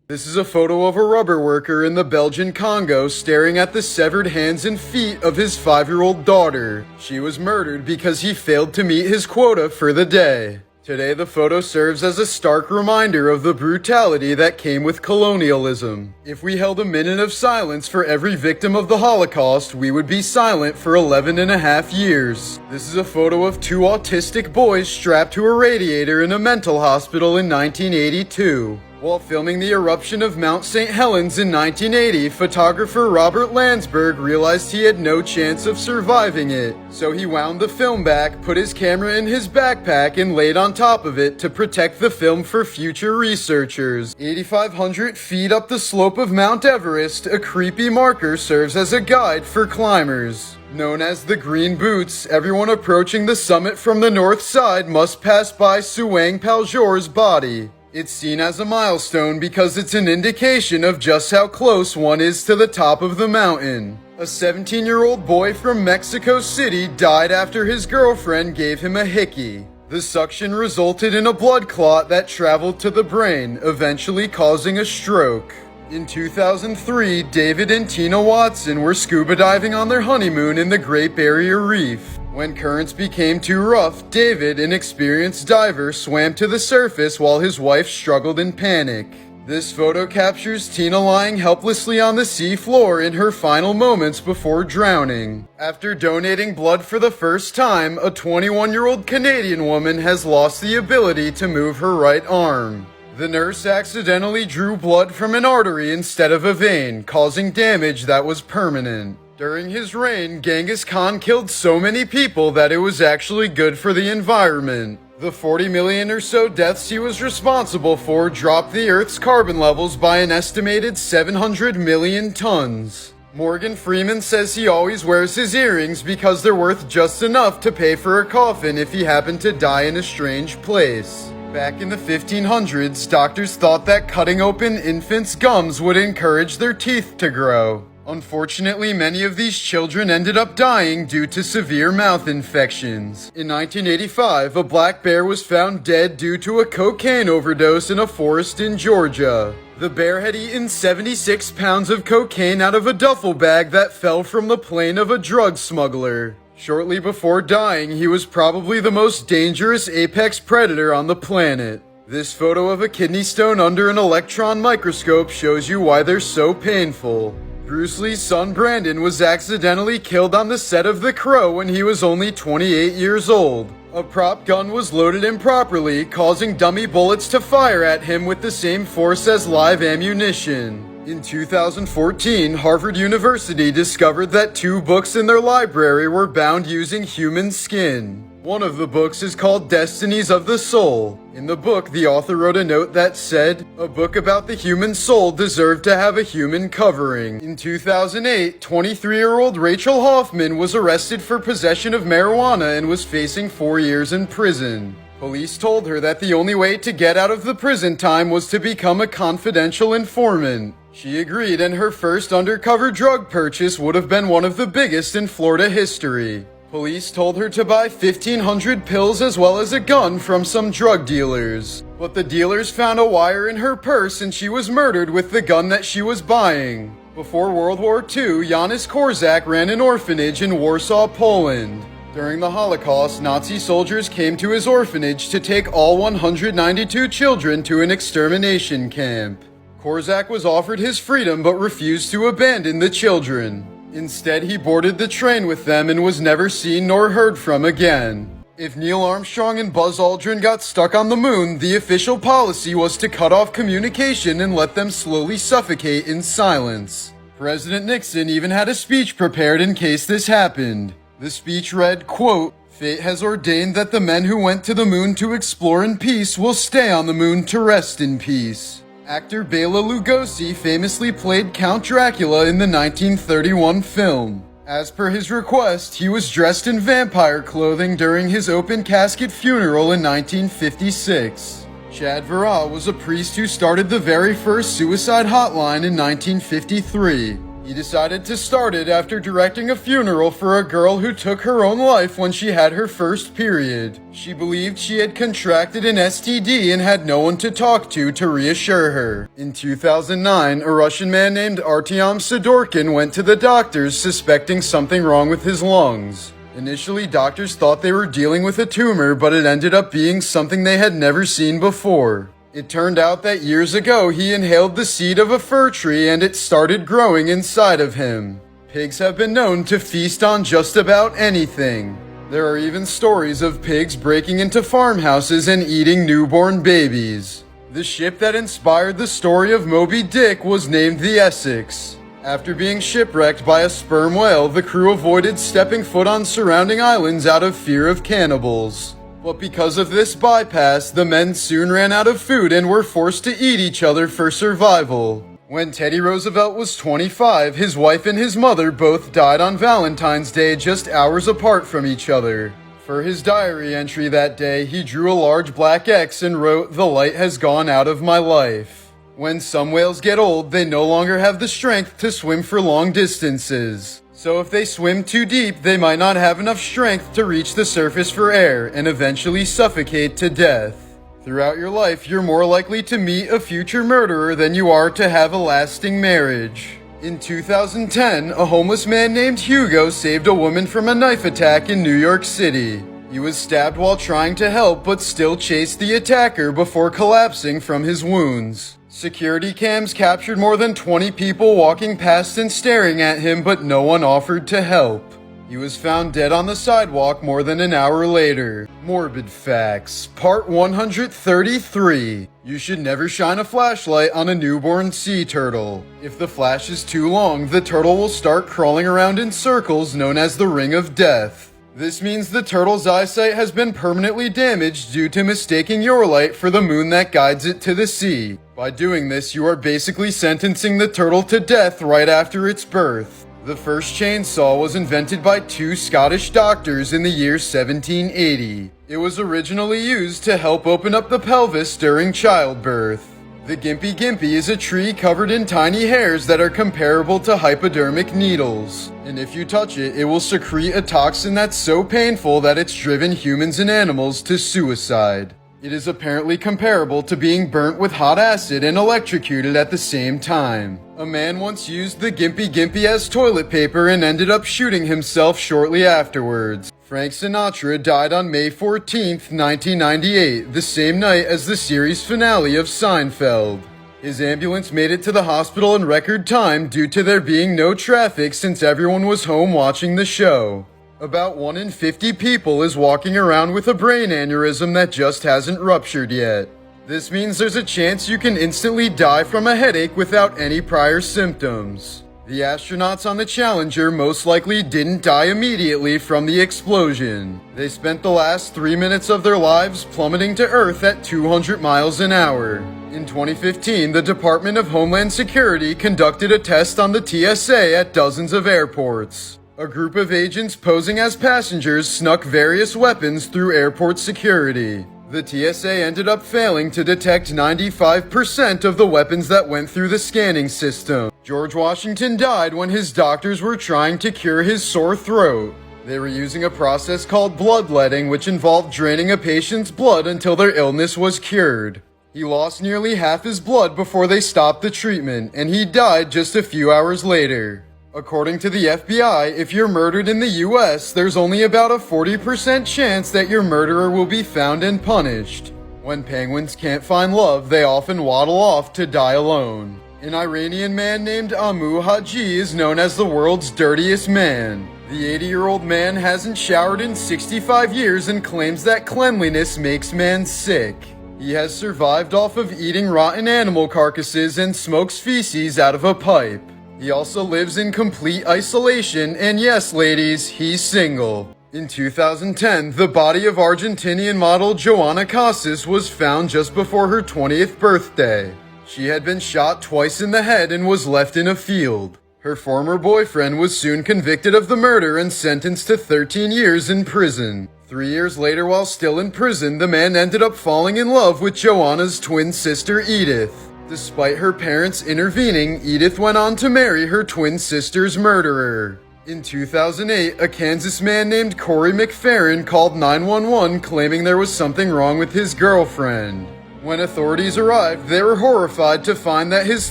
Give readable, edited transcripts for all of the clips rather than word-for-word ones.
This is a photo of a rubber worker in the Belgian Congo staring at the severed hands and feet of his 5-year-old daughter. She was murdered because he failed to meet his quota for the day. Today, the photo serves as a stark reminder of the brutality that came with colonialism. If we held a minute of silence for every victim of the Holocaust, we would be silent for 11.5 years. This is a photo of 2 autistic boys strapped to a radiator in a mental hospital in 1982. While filming the eruption of Mount St. Helens in 1980, photographer Robert Landsberg realized he had no chance of surviving it. So he wound the film back, put his camera in his backpack, and laid on top of it to protect the film for future researchers. 8,500 feet up the slope of Mount Everest, a creepy marker serves as a guide for climbers. Known as the Green Boots, everyone approaching the summit from the north side must pass by Suang Paljor's body. It's seen as a milestone because it's an indication of just how close one is to the top of the mountain. A 17-year-old boy from Mexico City died after his girlfriend gave him a hickey. The suction resulted in a blood clot that traveled to the brain, eventually causing a stroke. In 2003, David and Tina Watson were scuba diving on their honeymoon in the Great Barrier Reef. When currents became too rough, David, an experienced diver, swam to the surface while his wife struggled in panic. This photo captures Tina lying helplessly on the sea floor in her final moments before drowning. After donating blood for the first time, a 21-year-old Canadian woman has lost the ability to move her right arm. The nurse accidentally drew blood from an artery instead of a vein, causing damage that was permanent. During his reign, Genghis Khan killed so many people that it was actually good for the environment. The 40 million or so deaths he was responsible for dropped the Earth's carbon levels by an estimated 700 million tons. Morgan Freeman says he always wears his earrings because they're worth just enough to pay for a coffin if he happened to die in a strange place. Back in the 1500s, doctors thought that cutting open infants' gums would encourage their teeth to grow. Unfortunately, many of these children ended up dying due to severe mouth infections. In 1985, a black bear was found dead due to a cocaine overdose in a forest in Georgia. The bear had eaten 76 pounds of cocaine out of a duffel bag that fell from the plane of a drug smuggler. Shortly before dying, he was probably the most dangerous apex predator on the planet. This photo of a kidney stone under an electron microscope shows you why they're so painful. Bruce Lee's son Brandon was accidentally killed on the set of The Crow when he was only 28 years old. A prop gun was loaded improperly, causing dummy bullets to fire at him with the same force as live ammunition. In 2014, Harvard University discovered that 2 books in their library were bound using human skin. One of the books is called Destinies of the Soul. In the book, the author wrote a note that said, "A book about the human soul deserved to have a human covering." In 2008, 23-year-old Rachel Hoffman was arrested for possession of marijuana and was facing 4 years in prison. Police told her that the only way to get out of the prison time was to become a confidential informant. She agreed, and her first undercover drug purchase would have been one of the biggest in Florida history. Police told her to buy 1,500 pills as well as a gun from some drug dealers. But the dealers found a wire in her purse and she was murdered with the gun that she was buying. Before World War II, Janusz Korczak ran an orphanage in Warsaw, Poland. During the Holocaust, Nazi soldiers came to his orphanage to take all 192 children to an extermination camp. Korczak was offered his freedom but refused to abandon the children. Instead, he boarded the train with them and was never seen nor heard from again. If Neil Armstrong and Buzz Aldrin got stuck on the moon, the official policy was to cut off communication and let them slowly suffocate in silence. President Nixon even had a speech prepared in case this happened. The speech read, quote, "Fate has ordained that the men who went to the moon to explore in peace will stay on the moon to rest in peace." Actor Bela Lugosi famously played Count Dracula in the 1931 film. As per his request, he was dressed in vampire clothing during his open casket funeral in 1956. Chad Vera was a priest who started the very first suicide hotline in 1953. He decided to start it after directing a funeral for a girl who took her own life when she had her first period. She believed she had contracted an STD and had no one to talk to reassure her. In 2009, a Russian man named Artyom Sidorkin went to the doctors suspecting something wrong with his lungs. Initially, doctors thought they were dealing with a tumor, but it ended up being something they had never seen before. It turned out that years ago he inhaled the seed of a fir tree and it started growing inside of him. Pigs have been known to feast on just about anything. There are even stories of pigs breaking into farmhouses and eating newborn babies. The ship that inspired the story of Moby Dick was named the Essex. After being shipwrecked by a sperm whale, the crew avoided stepping foot on surrounding islands out of fear of cannibals. But because of this bypass, the men soon ran out of food and were forced to eat each other for survival. When Teddy Roosevelt was 25, his wife and his mother both died on Valentine's Day just hours apart from each other. For his diary entry that day, he drew a large black X and wrote, "The light has gone out of my life." When some whales get old, they no longer have the strength to swim for long distances. So if they swim too deep, they might not have enough strength to reach the surface for air and eventually suffocate to death. Throughout your life, you're more likely to meet a future murderer than you are to have a lasting marriage. In 2010, a homeless man named Hugo saved a woman from a knife attack in New York City. He was stabbed while trying to help but still chased the attacker before collapsing from his wounds. Security cams captured more than 20 people walking past and staring at him, but no one offered to help. He was found dead on the sidewalk more than an hour later. Morbid Facts, Part 133. You should never shine a flashlight on a newborn sea turtle. If the flash is too long, the turtle will start crawling around in circles known as the Ring of Death. This means the turtle's eyesight has been permanently damaged due to mistaking your light for the moon that guides it to the sea. By doing this, you are basically sentencing the turtle to death right after its birth. The first chainsaw was invented by two Scottish doctors in the year 1780. It was originally used to help open up the pelvis during childbirth. The Gimpy Gimpy is a tree covered in tiny hairs that are comparable to hypodermic needles. And if you touch it, it will secrete a toxin that's so painful that it's driven humans and animals to suicide. It is apparently comparable to being burnt with hot acid and electrocuted at the same time. A man once used the Gimpy Gimpy as toilet paper and ended up shooting himself shortly afterwards. Frank Sinatra died on May 14th, 1998, the same night as the series finale of Seinfeld. His ambulance made it to the hospital in record time due to there being no traffic since everyone was home watching the show. About 1 in 50 people is walking around with a brain aneurysm that just hasn't ruptured yet. This means there's a chance you can instantly die from a headache without any prior symptoms. The astronauts on the Challenger most likely didn't die immediately from the explosion. They spent the last 3 minutes of their lives plummeting to Earth at 200 miles an hour. In 2015, the Department of Homeland Security conducted a test on the TSA at dozens of airports. A group of agents posing as passengers snuck various weapons through airport security. The TSA ended up failing to detect 95% of the weapons that went through the scanning system. George Washington died when his doctors were trying to cure his sore throat. They were using a process called bloodletting, which involved draining a patient's blood until their illness was cured. He lost nearly half his blood before they stopped the treatment, and he died just a few hours later. According to the FBI, if you're murdered in the US, there's only about a 40% chance that your murderer will be found and punished. When penguins can't find love, they often waddle off to die alone. An Iranian man named Amu Haji is known as the world's dirtiest man. The 80-year-old man hasn't showered in 65 years and claims that cleanliness makes man sick. He has survived off of eating rotten animal carcasses and smokes feces out of a pipe. He also lives in complete isolation, and yes, ladies, he's single. In 2010, the body of Argentinian model Joana Casas was found just before her 20th birthday. She had been shot twice in the head and was left in a field. Her former boyfriend was soon convicted of the murder and sentenced to 13 years in prison. 3 years later, while still in prison, the man ended up falling in love with Joanna's twin sister Edith. Despite her parents intervening, Edith went on to marry her twin sister's murderer. In 2008, a Kansas man named Corey McFerrin called 911 claiming there was something wrong with his girlfriend. When authorities arrived, they were horrified to find that his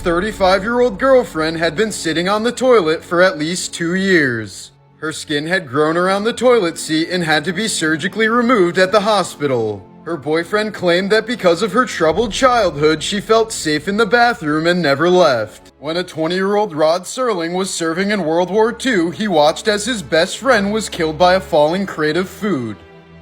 35-year-old girlfriend had been sitting on the toilet for at least 2 years. Her skin had grown around the toilet seat and had to be surgically removed at the hospital. Her boyfriend claimed that because of her troubled childhood, she felt safe in the bathroom and never left. When a 20-year-old Rod Serling was serving in World War II, he watched as his best friend was killed by a falling crate of food.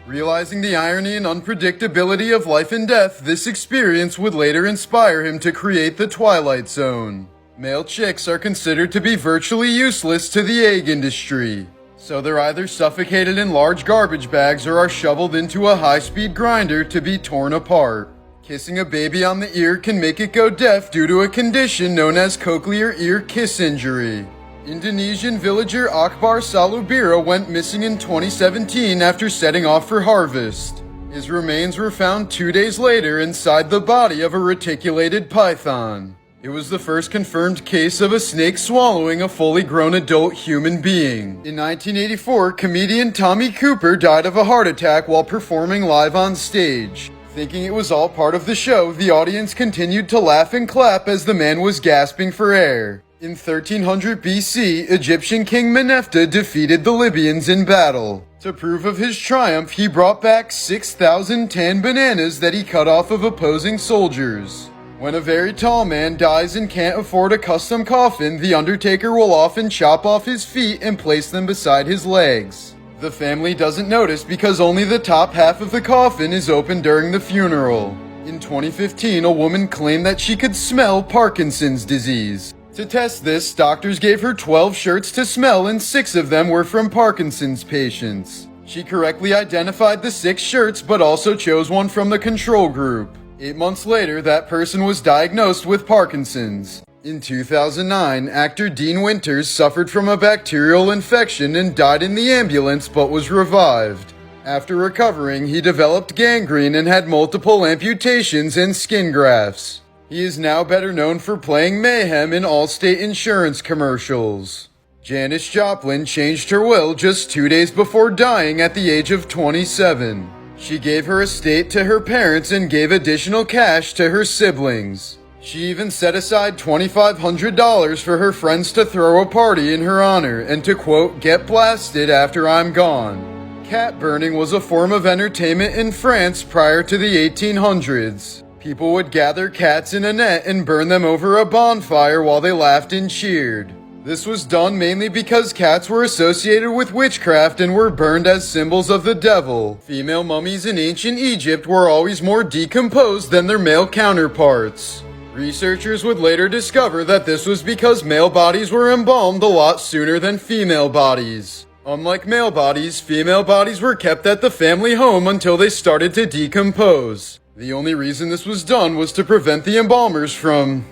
Realizing the irony and unpredictability of life and death, this experience would later inspire him to create the Twilight Zone. Male chicks are considered to be virtually useless to the egg industry, so they're either suffocated in large garbage bags or are shoveled into a high-speed grinder to be torn apart. Kissing a baby on the ear can make it go deaf due to a condition known as cochlear ear kiss injury. Indonesian villager Akbar Salubira went missing in 2017 after setting off for harvest. His remains were found 2 days later inside the body of a reticulated python. It was the first confirmed case of a snake swallowing a fully grown adult human being. In 1984, comedian Tommy Cooper died of a heart attack while performing live on stage. Thinking it was all part of the show, the audience continued to laugh and clap as the man was gasping for air. In 1300 BC, Egyptian King Meneptah defeated the Libyans in battle. To prove of his triumph, he brought back 6,000 tan bananas that he cut off of opposing soldiers. When a very tall man dies and can't afford a custom coffin, the undertaker will often chop off his feet and place them beside his legs. The family doesn't notice because only the top half of the coffin is open during the funeral. In 2015, a woman claimed that she could smell Parkinson's disease. To test this, doctors gave her 12 shirts to smell and 6 of them were from Parkinson's patients. She correctly identified the 6 shirts but also chose one from the control group. 8 months later, that person was diagnosed with Parkinson's. In 2009, actor Dean Winters suffered from a bacterial infection and died in the ambulance but was revived. After recovering, he developed gangrene and had multiple amputations and skin grafts. He is now better known for playing Mayhem in Allstate insurance commercials. Janis Joplin changed her will just 2 days before dying at the age of 27. She gave her estate to her parents and gave additional cash to her siblings. She even set aside $2,500 for her friends to throw a party in her honor and to quote, "get blasted after I'm gone." Cat burning was a form of entertainment in France prior to the 1800s. People would gather cats in a net and burn them over a bonfire while they laughed and cheered. This was done mainly because cats were associated with witchcraft and were burned as symbols of the devil. Female mummies in ancient Egypt were always more decomposed than their male counterparts. Researchers would later discover that this was because male bodies were embalmed a lot sooner than female bodies. Unlike male bodies, female bodies were kept at the family home until they started to decompose. The only reason this was done was to prevent the embalmers from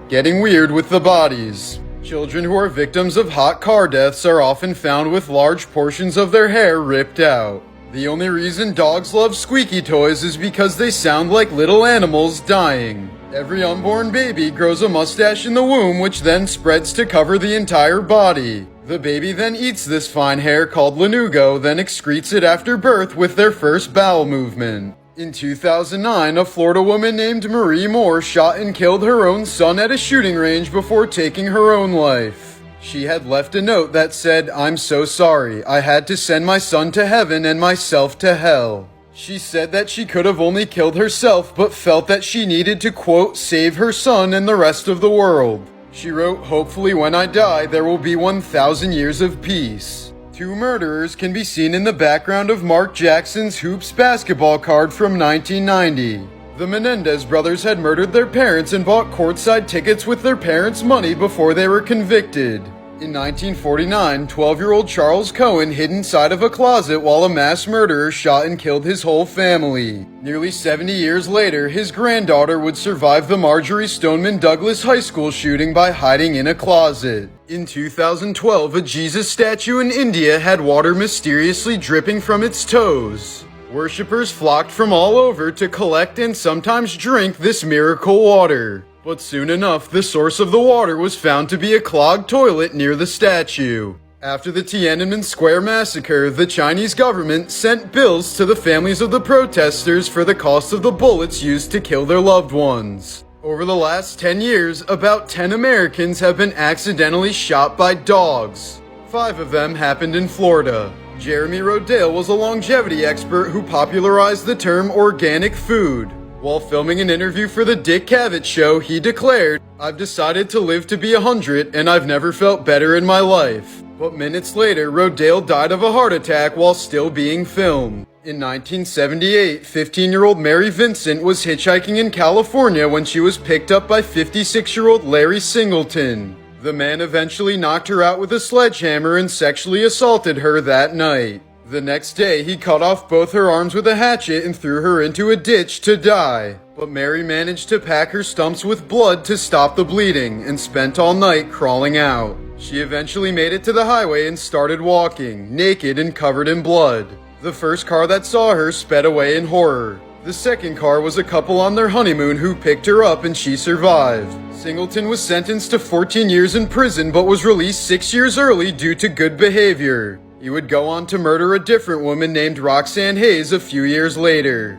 getting weird with the bodies. Children who are victims of hot car deaths are often found with large portions of their hair ripped out. The only reason dogs love squeaky toys is because they sound like little animals dying. Every unborn baby grows a mustache in the womb, which then spreads to cover the entire body. The baby then eats this fine hair called lanugo, then excretes it after birth with their first bowel movement. In 2009, a Florida woman named Marie Moore shot and killed her own son at a shooting range before taking her own life. She had left a note that said, "I'm so sorry. I had to send my son to heaven and myself to hell." She said that she could have only killed herself, but felt that she needed to, quote, "save her son and the rest of the world." She wrote, "Hopefully when I die, there will be 1,000 years of peace." 2 murderers can be seen in the background of Mark Jackson's Hoops basketball card from 1990. The Menendez brothers had murdered their parents and bought courtside tickets with their parents' money before they were convicted. In 1949, 12-year-old Charles Cohen hid inside of a closet while a mass murderer shot and killed his whole family. Nearly 70 years later, his granddaughter would survive the Marjorie Stoneman Douglas High School shooting by hiding in a closet. In 2012, a Jesus statue in India had water mysteriously dripping from its toes. Worshippers flocked from all over to collect and sometimes drink this miracle water. But soon enough, the source of the water was found to be a clogged toilet near the statue. After the Tiananmen Square massacre, the Chinese government sent bills to the families of the protesters for the cost of the bullets used to kill their loved ones. Over the last 10 years, about 10 Americans have been accidentally shot by dogs. 5 of them happened in Florida. Jeremy Rodale was a longevity expert who popularized the term organic food. While filming an interview for the Dick Cavett Show, he declared, "I've decided to live to be 100 and I've never felt better in my life." But minutes later, Rodale died of a heart attack while still being filmed. In 1978, 15-year-old Mary Vincent was hitchhiking in California when she was picked up by 56-year-old Larry Singleton. The man eventually knocked her out with a sledgehammer and sexually assaulted her that night. The next day, he cut off both her arms with a hatchet and threw her into a ditch to die. But Mary managed to pack her stumps with blood to stop the bleeding and spent all night crawling out. She eventually made it to the highway and started walking, naked and covered in blood. The first car that saw her sped away in horror. The second car was a couple on their honeymoon who picked her up and she survived. Singleton was sentenced to 14 years in prison but was released 6 years early due to good behavior. He would go on to murder a different woman named Roxanne Hayes a few years later.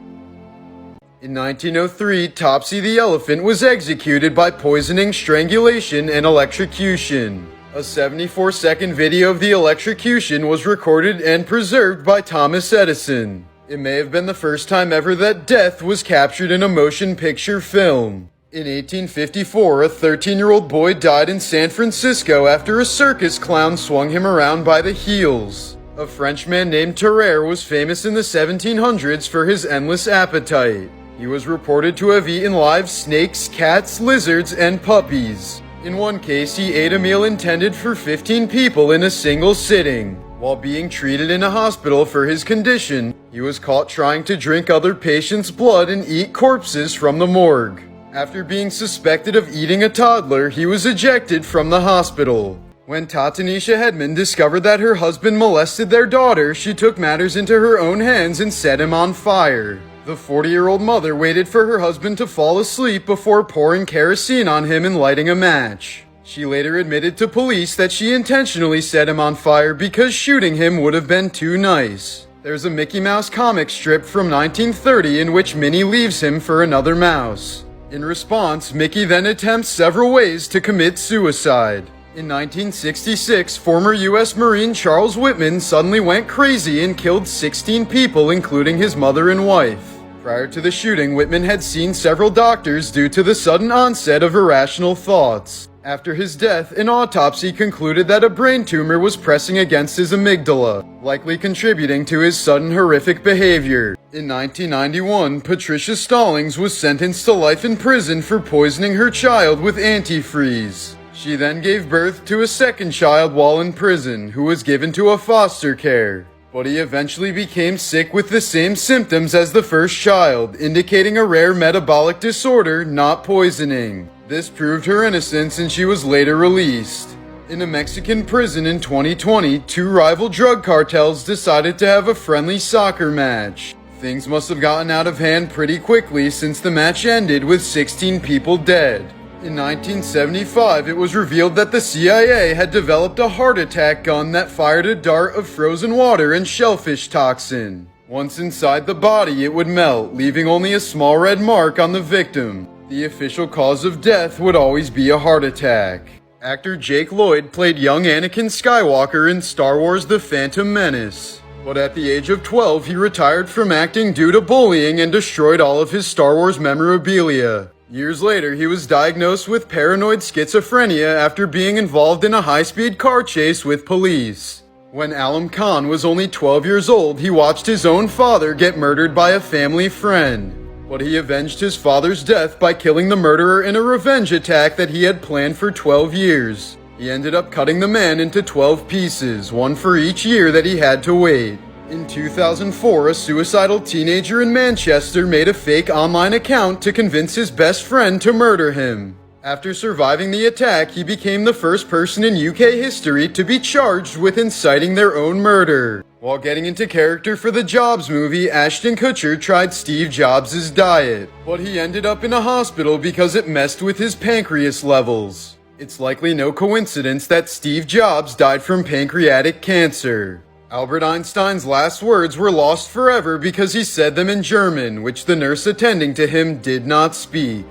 In 1903, Topsy the elephant was executed by poisoning, strangulation, and electrocution. A 74-second video of the electrocution was recorded and preserved by Thomas Edison. It may have been the first time ever that death was captured in a motion picture film. In 1854, a 13-year-old boy died in San Francisco after a circus clown swung him around by the heels. A Frenchman named Tarare was famous in the 1700s for his endless appetite. He was reported to have eaten live snakes, cats, lizards, and puppies. In one case, he ate a meal intended for 15 people in a single sitting. While being treated in a hospital for his condition, he was caught trying to drink other patients' blood and eat corpses from the morgue. After being suspected of eating a toddler, he was ejected from the hospital. When Tatanisha Hedman discovered that her husband molested their daughter, she took matters into her own hands and set him on fire. The 40-year-old mother waited for her husband to fall asleep before pouring kerosene on him and lighting a match. She later admitted to police that she intentionally set him on fire because shooting him would have been too nice. There's a Mickey Mouse comic strip from 1930 in which Minnie leaves him for another mouse. In response, Mickey then attempts several ways to commit suicide. In 1966, former U.S. Marine Charles Whitman suddenly went crazy and killed 16 people, including his mother and wife. Prior to the shooting, Whitman had seen several doctors due to the sudden onset of irrational thoughts. After his death, an autopsy concluded that a brain tumor was pressing against his amygdala, likely contributing to his sudden horrific behavior. In 1991, Patricia Stallings was sentenced to life in prison for poisoning her child with antifreeze. She then gave birth to a second child while in prison, who was given to a foster care. But he eventually became sick with the same symptoms as the first child, indicating a rare metabolic disorder, not poisoning. This proved her innocence and she was later released. In a Mexican prison in 2020, 2 rival drug cartels decided to have a friendly soccer match. Things must have gotten out of hand pretty quickly since the match ended with 16 people dead. In 1975, it was revealed that the CIA had developed a heart attack gun that fired a dart of frozen water and shellfish toxin. Once inside the body, it would melt, leaving only a small red mark on the victim. The official cause of death would always be a heart attack. Actor Jake Lloyd played young Anakin Skywalker in Star Wars: The Phantom Menace. But at the age of 12, he retired from acting due to bullying and destroyed all of his Star Wars memorabilia. Years later, he was diagnosed with paranoid schizophrenia after being involved in a high-speed car chase with police. When Alam Khan was only 12 years old, he watched his own father get murdered by a family friend. But he avenged his father's death by killing the murderer in a revenge attack that he had planned for 12 years. He ended up cutting the man into 12 pieces, one for each year that he had to wait. In 2004, a suicidal teenager in Manchester made a fake online account to convince his best friend to murder him. After surviving the attack, he became the first person in UK history to be charged with inciting their own murder. While getting into character for the Jobs movie, Ashton Kutcher tried Steve Jobs' diet, but he ended up in a hospital because it messed with his pancreas levels. It's likely no coincidence that Steve Jobs died from pancreatic cancer. Albert Einstein's last words were lost forever because he said them in German, which the nurse attending to him did not speak.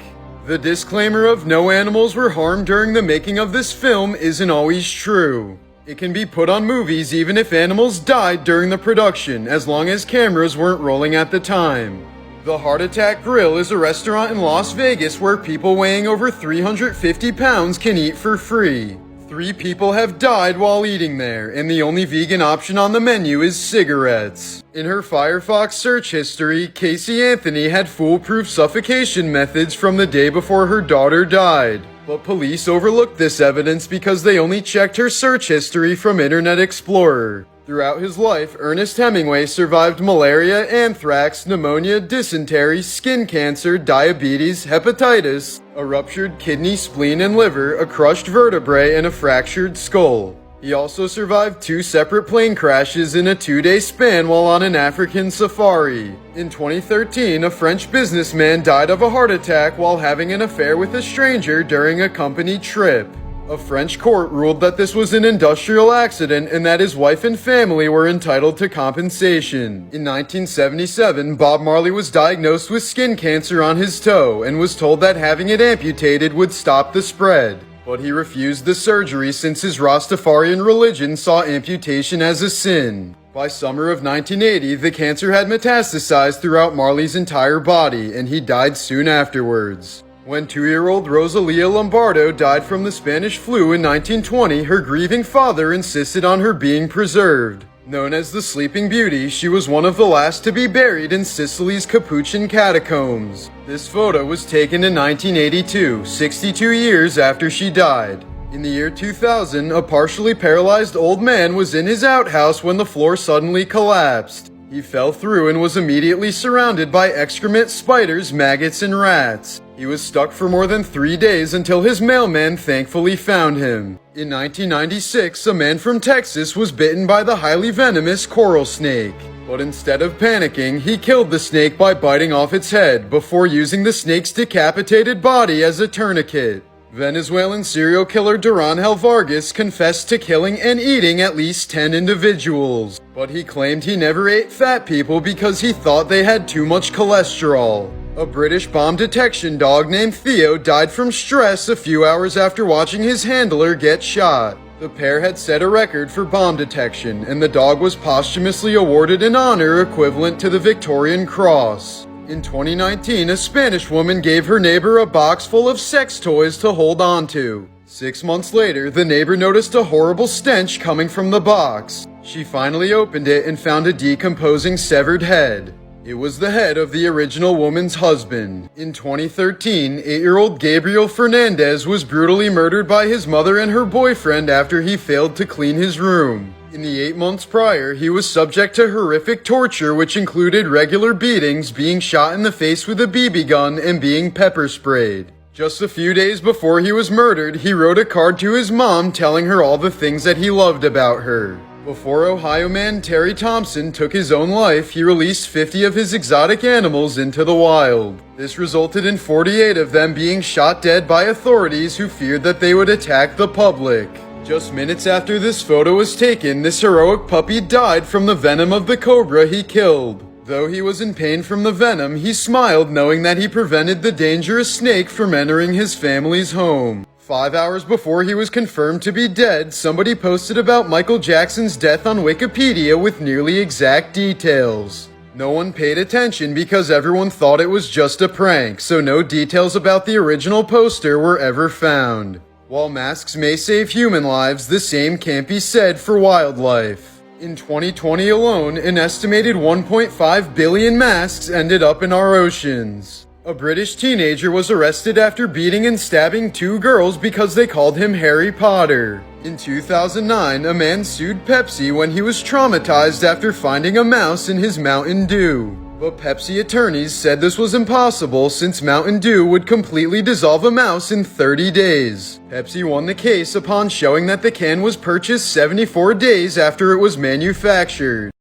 The disclaimer of no animals were harmed during the making of this film isn't always true. It can be put on movies even if animals died during the production, as long as cameras weren't rolling at the time. The Heart Attack Grill is a restaurant in Las Vegas where people weighing over 350 pounds can eat for free. 3 people have died while eating there, and the only vegan option on the menu is cigarettes. In her Firefox search history, Casey Anthony had foolproof suffocation methods from the day before her daughter died. But police overlooked this evidence because they only checked her search history from Internet Explorer. Throughout his life, Ernest Hemingway survived malaria, anthrax, pneumonia, dysentery, skin cancer, diabetes, hepatitis, a ruptured kidney, spleen, and liver, a crushed vertebrae, and a fractured skull. He also survived 2 separate plane crashes in a 2-day span while on an African safari. In 2013, a French businessman died of a heart attack while having an affair with a stranger during a company trip. A French court ruled that this was an industrial accident and that his wife and family were entitled to compensation. In 1977, Bob Marley was diagnosed with skin cancer on his toe and was told that having it amputated would stop the spread. But he refused the surgery since his Rastafarian religion saw amputation as a sin. By summer of 1980, the cancer had metastasized throughout Marley's entire body, and he died soon afterwards. When 2-year-old Rosalia Lombardo died from the Spanish flu in 1920, her grieving father insisted on her being preserved. Known as the Sleeping Beauty, she was one of the last to be buried in Sicily's Capuchin catacombs. This photo was taken in 1982, 62 years after she died. In the year 2000, a partially paralyzed old man was in his outhouse when the floor suddenly collapsed. He fell through and was immediately surrounded by excrement, spiders, maggots, and rats. He was stuck for more than 3 days until his mailman thankfully found him. In 1996, a man from Texas was bitten by the highly venomous coral snake. But instead of panicking, he killed the snake by biting off its head before using the snake's decapitated body as a tourniquet. Venezuelan serial killer Duranhel Vargas confessed to killing and eating at least 10 individuals, but he claimed he never ate fat people because he thought they had too much cholesterol. A British bomb detection dog named Theo died from stress a few hours after watching his handler get shot. The pair had set a record for bomb detection, and the dog was posthumously awarded an honor equivalent to the Victorian Cross. In 2019, a Spanish woman gave her neighbor a box full of sex toys to hold on to. 6 months later, the neighbor noticed a horrible stench coming from the box. She finally opened it and found a decomposing severed head. It was the head of the original woman's husband. In 2013, 8-year-old Gabriel Fernandez was brutally murdered by his mother and her boyfriend after he failed to clean his room. In the 8 months prior, he was subject to horrific torture, which included regular beatings, being shot in the face with a BB gun, and being pepper sprayed. Just a few days before he was murdered, he wrote a card to his mom telling her all the things that he loved about her. Before Ohio man Terry Thompson took his own life, he released 50 of his exotic animals into the wild. This resulted in 48 of them being shot dead by authorities who feared that they would attack the public. Just minutes after this photo was taken, this heroic puppy died from the venom of the cobra he killed. Though he was in pain from the venom, he smiled knowing that he prevented the dangerous snake from entering his family's home. 5 hours before he was confirmed to be dead, somebody posted about Michael Jackson's death on Wikipedia with nearly exact details. No one paid attention because everyone thought it was just a prank, so no details about the original poster were ever found. While masks may save human lives, the same can't be said for wildlife. In 2020 alone, an estimated 1.5 billion masks ended up in our oceans. A British teenager was arrested after beating and stabbing 2 girls because they called him Harry Potter. In 2009, a man sued Pepsi when he was traumatized after finding a mouse in his Mountain Dew. But Pepsi attorneys said this was impossible since Mountain Dew would completely dissolve a mouse in 30 days. Pepsi won the case upon showing that the can was purchased 74 days after it was manufactured.